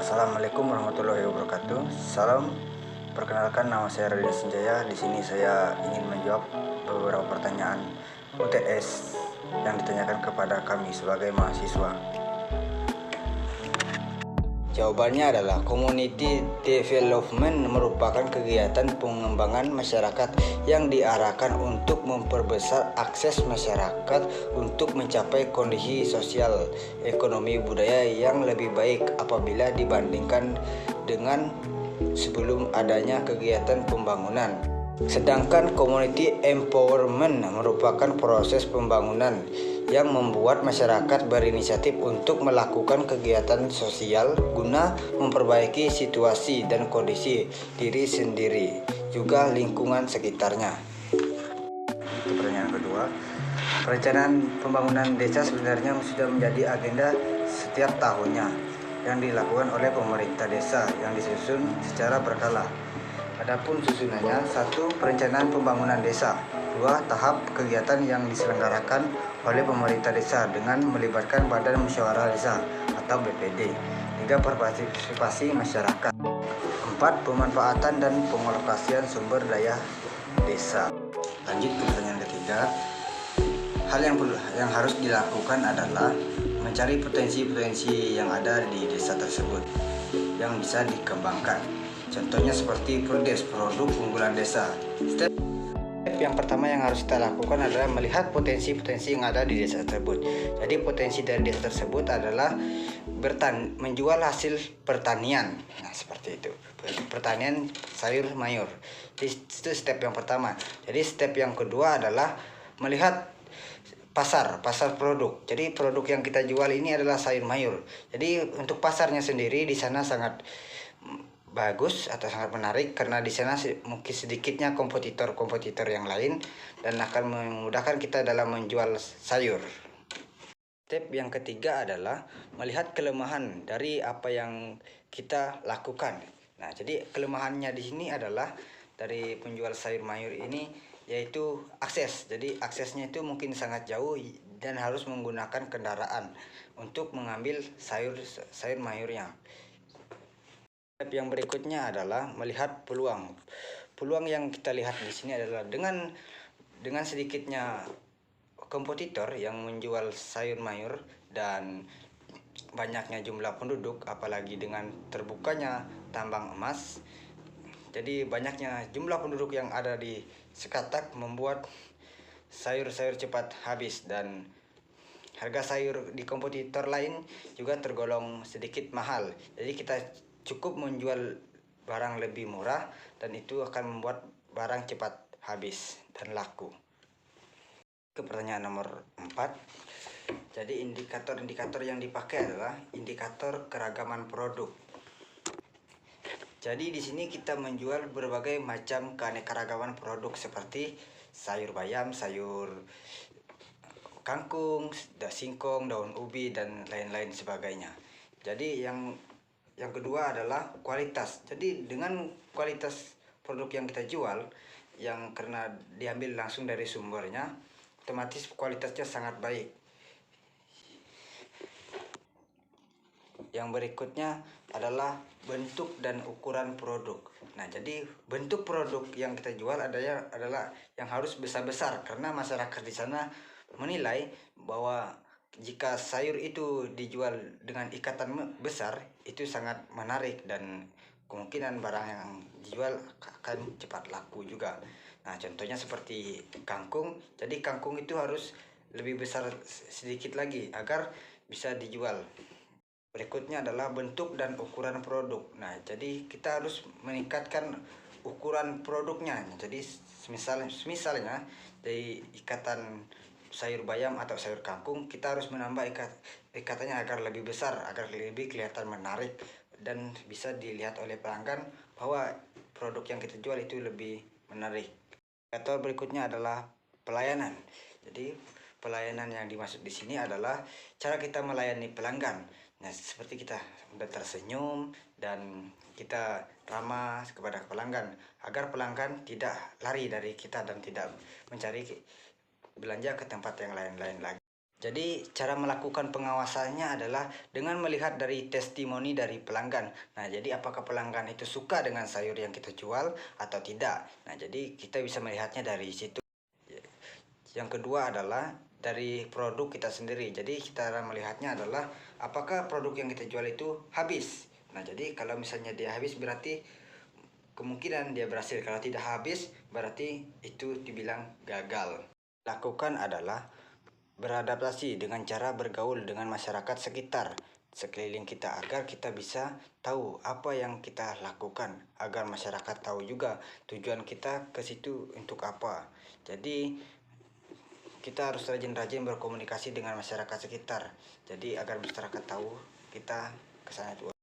Assalamualaikum warahmatullahi wabarakatuh. Salam. Perkenalkan, nama saya Raden Senjaya. Di sini saya ingin menjawab beberapa pertanyaan UTS yang ditanyakan kepada kami sebagai mahasiswa. Jawabannya adalah community development merupakan kegiatan pengembangan masyarakat yang diarahkan untuk memperbesar akses masyarakat untuk mencapai kondisi sosial, ekonomi, budaya yang lebih baik apabila dibandingkan dengan sebelum adanya kegiatan pembangunan. Sedangkan community empowerment merupakan proses pembangunan yang membuat masyarakat berinisiatif untuk melakukan kegiatan sosial guna memperbaiki situasi dan kondisi diri sendiri, juga lingkungan sekitarnya. Itu pertanyaan kedua. Perencanaan pembangunan desa sebenarnya sudah menjadi agenda setiap tahunnya yang dilakukan oleh pemerintah desa yang disusun secara berkala. Adapun susunannya: 1. Perencanaan pembangunan desa. 2. Tahap kegiatan yang diselenggarakan oleh pemerintah desa dengan melibatkan Badan Musyawarah Desa atau BPD. 3. Partisipasi masyarakat. 4. Pemanfaatan dan pengalokasian sumber daya desa. Lanjut ke pertanyaan ketiga. Hal yang harus dilakukan adalah mencari potensi-potensi yang ada di desa tersebut yang bisa dikembangkan. Contohnya seperti PRODES, produk unggulan desa. Step yang pertama yang harus kita lakukan adalah melihat potensi-potensi yang ada di desa tersebut. Jadi potensi dari desa tersebut adalah menjual hasil pertanian. Nah, seperti itu. Pertanian sayur mayur. Itu step yang pertama. Jadi step yang kedua adalah melihat pasar produk. Jadi produk yang kita jual ini adalah sayur mayur. Jadi untuk pasarnya sendiri di sana sangat bagus atau sangat menarik karena di sana mungkin sedikitnya kompetitor yang lain dan akan memudahkan kita dalam menjual sayur. Step yang ketiga adalah melihat kelemahan dari apa yang kita lakukan. Nah, jadi kelemahannya di sini adalah dari penjual sayur mayur ini yaitu akses. Jadi aksesnya itu mungkin sangat jauh dan harus menggunakan kendaraan untuk mengambil sayur mayurnya. Step yang berikutnya adalah melihat peluang. Peluang yang kita lihat di sini adalah dengan sedikitnya kompetitor yang menjual sayur mayur dan banyaknya jumlah penduduk, apalagi dengan terbukanya tambang emas. Jadi banyaknya jumlah penduduk yang ada di Sekatak membuat sayur-sayur cepat habis dan harga sayur di kompetitor lain juga tergolong sedikit mahal. Jadi kita cukup menjual barang lebih murah dan itu akan membuat barang cepat habis dan laku. Ke pertanyaan nomor 4. Jadi indikator yang dipakai adalah indikator keragaman produk. Jadi di sini kita menjual berbagai macam keanekaragaman produk seperti sayur bayam, sayur kangkung, singkong, daun ubi dan lain-lain sebagainya. Jadi yang kedua adalah kualitas. Jadi dengan kualitas produk yang kita jual yang karena diambil langsung dari sumbernya, otomatis kualitasnya sangat baik. Yang berikutnya adalah bentuk dan ukuran produk. Nah, jadi bentuk produk yang kita jual adalah yang harus besar-besar karena masyarakat di sana menilai bahwa jika sayur itu dijual dengan ikatan besar itu sangat menarik dan kemungkinan barang yang dijual akan cepat laku juga. Nah, contohnya seperti kangkung. Jadi kangkung itu harus lebih besar sedikit lagi agar bisa dijual. Berikutnya adalah bentuk dan ukuran produk. Nah, jadi kita harus meningkatkan ukuran produknya. Jadi misalnya dari ikatan sayur bayam atau sayur kangkung, kita harus menambah ikatannya agar lebih besar, agar lebih kelihatan menarik dan bisa dilihat oleh pelanggan bahwa produk yang kita jual itu lebih menarik. Indikator berikutnya adalah pelayanan. Jadi pelayanan yang dimaksud di sini adalah cara kita melayani pelanggan. Nah, seperti kita sudah tersenyum dan kita ramah kepada pelanggan agar pelanggan tidak lari dari kita dan tidak mencari belanja ke tempat yang lain-lain lagi. Jadi cara melakukan pengawasannya adalah dengan melihat dari testimoni dari pelanggan. Nah, jadi apakah pelanggan itu suka dengan sayur yang kita jual atau tidak. Nah, jadi kita bisa melihatnya dari situ. Yang kedua adalah dari produk kita sendiri. Jadi cara melihatnya adalah apakah produk yang kita jual itu habis. Nah, jadi kalau misalnya dia habis berarti kemungkinan dia berhasil. Kalau tidak habis berarti itu dibilang gagal. Lakukan adalah beradaptasi dengan cara bergaul dengan masyarakat sekitar sekeliling kita agar kita bisa tahu apa yang kita lakukan, agar masyarakat tahu juga tujuan kita ke situ untuk apa. Jadi kita harus rajin-rajin berkomunikasi dengan masyarakat sekitar. Jadi agar masyarakat tahu kita ke sana.